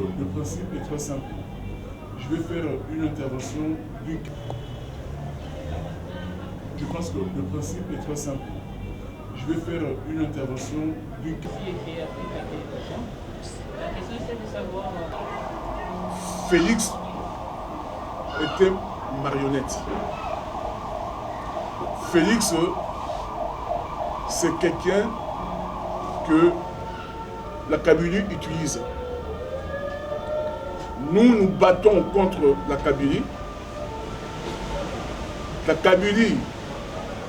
que le principe est très simple. Je vais faire une intervention d'une... Je pense que le principe est très simple. Je vais faire une intervention d'une... La question c'est de savoir... Félix était marionnette. Félix, c'est quelqu'un que la Kabylie utilise. Nous nous battons contre la Kabylie. La Kabylie,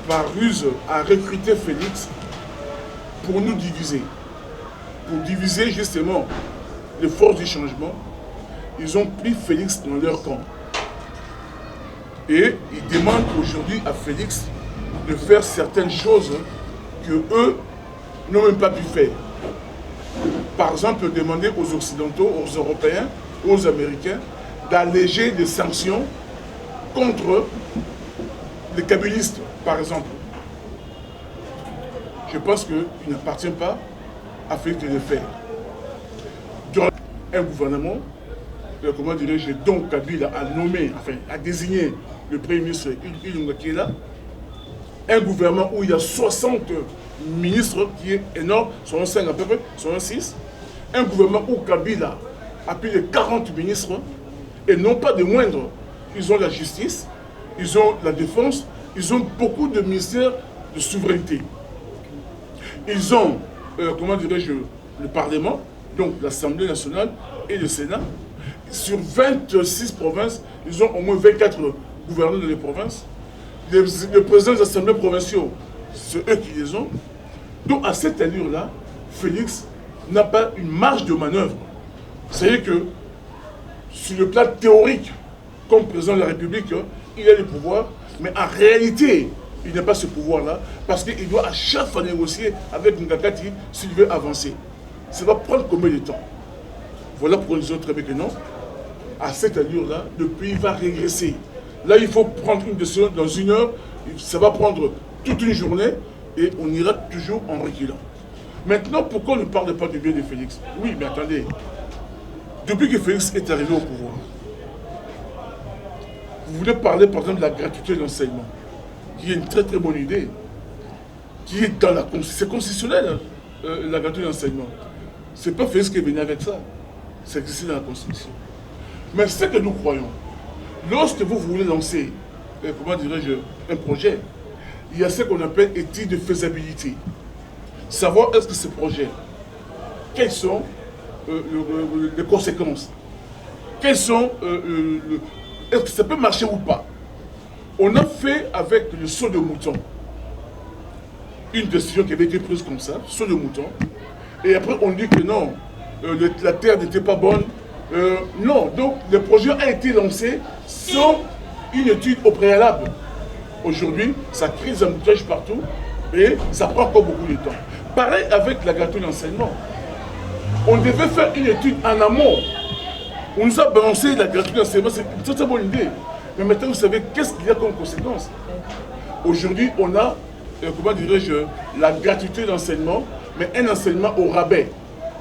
par ruse, a recruté Félix pour nous diviser. Pour diviser justement les forces du changement. Ils ont pris Félix dans leur camp. Et ils demandent aujourd'hui à Félix de faire certaines choses que eux n'ont même pas pu faire. Par exemple, demander aux Occidentaux, aux Européens, aux Américains d'alléger des sanctions contre les kabylistes, par exemple. Je pense qu'il n'appartient pas à Félix de le faire. Dans un gouvernement, comment dirais-je, donc Kabila a nommé, enfin, a désigné le Premier ministre Ilunga qui est là, un gouvernement où il y a 60 ministres, qui est énorme, sont 5 à peu près, sont 6, un gouvernement où Kabila a plus de 40 ministres, et non pas de moindres. Ils ont la justice, ils ont la défense, ils ont beaucoup de ministères de souveraineté. Ils ont, comment dirais-je, le Parlement, donc l'Assemblée nationale et le Sénat. Sur 26 provinces, ils ont au moins 24 gouverneurs de les provinces. Les présidents des assemblées provinciaux, c'est eux qui les ont. Donc à cette allure-là, Félix n'a pas une marge de manœuvre. C'est-à-dire que sur le plan théorique, comme président de la République, il a le pouvoir, mais en réalité, il n'a pas ce pouvoir-là, parce qu'il doit à chaque fois négocier avec Ngakati s'il veut avancer. Ça va prendre combien de temps? Voilà pourquoi nous disons très bien que non. À cette allure-là, le pays va régresser. Là, il faut prendre une décision dans 1 heure, ça va prendre toute une journée, et on ira toujours en reculant. Maintenant, pourquoi on ne parle pas du bien de Félix? Oui, mais attendez. Depuis que Félix est arrivé au pouvoir, vous voulez parler par exemple de la gratuité de l'enseignement, qui est une très très bonne idée, qui est dans la Constitution. C'est constitutionnel, la gratuité de l'enseignement. C'est pas Félix qui est venu avec ça. C'est existé dans la Constitution. Mais ce que nous croyons, lorsque vous voulez lancer, comment dirais-je, un projet, il y a ce qu'on appelle étude de faisabilité. Savoir est-ce que ce projet, quelles sont les conséquences, quelles sont, est-ce que ça peut marcher ou pas. On a fait avec le saut de mouton une décision qui avait été prise comme ça, saut de mouton, et après on dit que non, la terre n'était pas bonne. Non, donc le projet a été lancé sans une étude au préalable. Aujourd'hui, ça crée des embouteillages partout et ça prend encore beaucoup de temps. Pareil avec la gratuité d'enseignement. On devait faire une étude en amont. On nous a balancé la gratuité d'enseignement, c'est une très bonne idée. Mais maintenant, vous savez, qu'est-ce qu'il y a comme conséquence? Aujourd'hui, on a, comment dirais-je, la gratuité d'enseignement, mais un enseignement au rabais.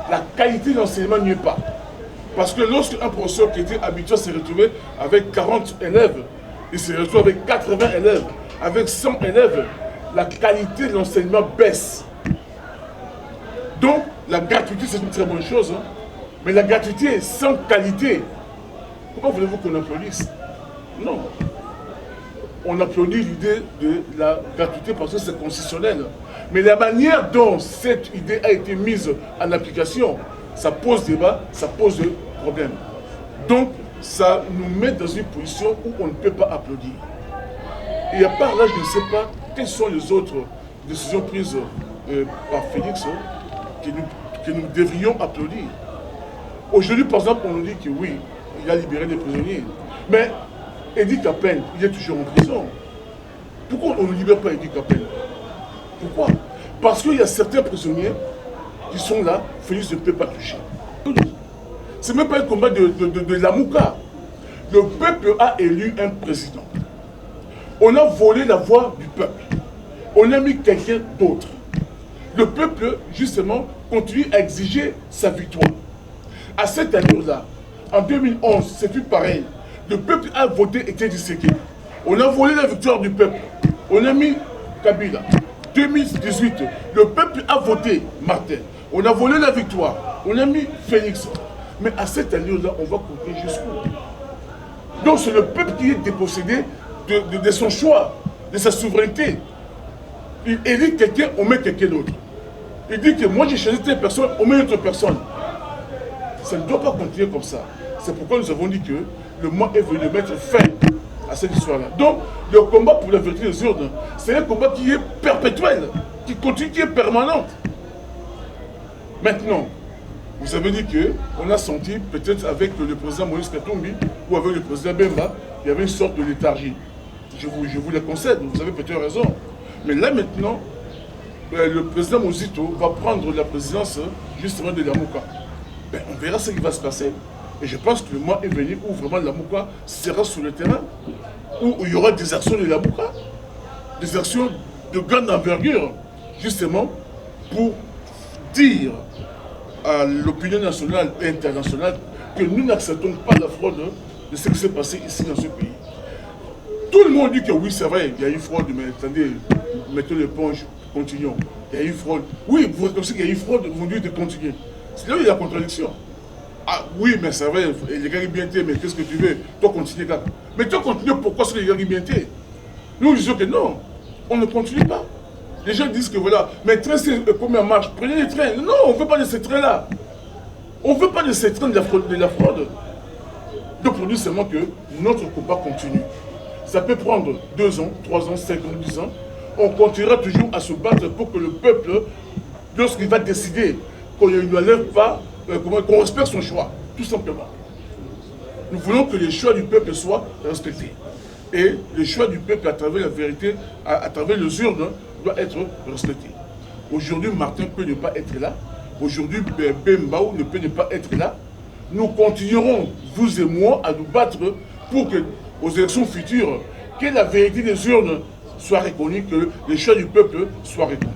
La qualité d'enseignement n'y est pas. Parce que lorsqu'un professeur qui était habitué à se retrouver avec 40 élèves, il se retrouve avec 80 élèves, avec 100 élèves, la qualité de l'enseignement baisse. Donc, la gratuité, c'est une très bonne chose. Hein? Mais la gratuité sans qualité, comment voulez-vous qu'on applaudisse? Non. On applaudit l'idée de la gratuité parce que c'est constitutionnel. Mais la manière dont cette idée a été mise en application, ça pose débat, ça pose problème. Donc, ça nous met dans une position où on ne peut pas applaudir. Et à part là, je ne sais pas quelles sont les autres décisions prises par Félix que nous devrions applaudir. Aujourd'hui, par exemple, on nous dit que oui, il a libéré des prisonniers. Mais Edi Kapel, il est toujours en prison. Pourquoi on ne libère pas Edi Kapel? Pourquoi? Parce qu'il y a certains prisonniers qui sont là, Félix ne peut pas toucher. Ce n'est même pas un combat de la Mouka. Le peuple a élu un président. On a volé la voix du peuple. On a mis quelqu'un d'autre. Le peuple, justement, continue à exiger sa victoire. À cette allure-là, en 2011, c'est plus pareil. Le peuple a voté, était disséqué. On a volé la victoire du peuple. On a mis Kabila. 2018, le peuple a voté Martin. On a volé la victoire. On a mis Félix. Mais à cette allure-là, on va couper jusqu'où? Donc c'est le peuple qui est dépossédé de son choix, de sa souveraineté. Il élit quelqu'un, on met quelqu'un d'autre. Il dit que moi j'ai choisi telle personne, on met une autre personne. Ça ne doit pas continuer comme ça. C'est pourquoi nous avons dit que le mois est venu de mettre fin à cette histoire-là. Donc le combat pour la vérité des urnes, c'est un combat qui est perpétuel, qui continue, qui est permanent. Maintenant, vous avez dit qu'on a senti, peut-être avec le président Moïse Katumbi ou avec le président Bemba, il y avait une sorte de léthargie. Je vous le concède, vous avez peut-être raison. Mais là maintenant, le président Mozito va prendre la présidence justement de Lamuka. Ben, on verra ce qui va se passer. Et je pense que le mois est venu où vraiment Lamuka sera sur le terrain, où il y aura des actions de Lamuka, des actions de grande envergure, justement pour dire à l'opinion nationale et internationale que nous n'acceptons pas la fraude de ce qui s'est passé ici dans ce pays. Tout le monde dit que oui, c'est vrai, il y a eu fraude, mais attendez, mettons l'éponge, continuons. Il y a eu fraude. Oui, vous reconnaissez qu'il y a eu fraude, vous dites de continuer. C'est là où il y a la contradiction. Ah oui, mais c'est vrai, les gars bien été, mais qu'est-ce que tu veux? Toi, continue, gars. Mais toi, continue, pourquoi c'est les gars bien été? Nous disons que non, on ne continue pas. Les gens disent que voilà, mais le train, c'est combien marche? Prenez les trains. Non, on ne veut pas de ces trains-là. On ne veut pas de ces trains de la fraude. Donc, pour nous, seulement que notre combat continue. Ça peut prendre 2 ans, 3 ans, 5 ans, 10 ans. On continuera toujours à se battre pour que le peuple, lorsqu'il va décider qu'on ne lui enlève pas, qu'on respecte son choix, tout simplement. Nous voulons que les choix du peuple soient respectés. Et le choix du peuple à travers la vérité, à travers les urnes, doit être respecté. Aujourd'hui, Martin peut ne pas être là. Aujourd'hui, Bembaou ne peut ne pas être là. Nous continuerons, vous et moi, à nous battre pour que, aux élections futures, que la vérité des urnes soit reconnue, que les choix du peuple soient reconnus.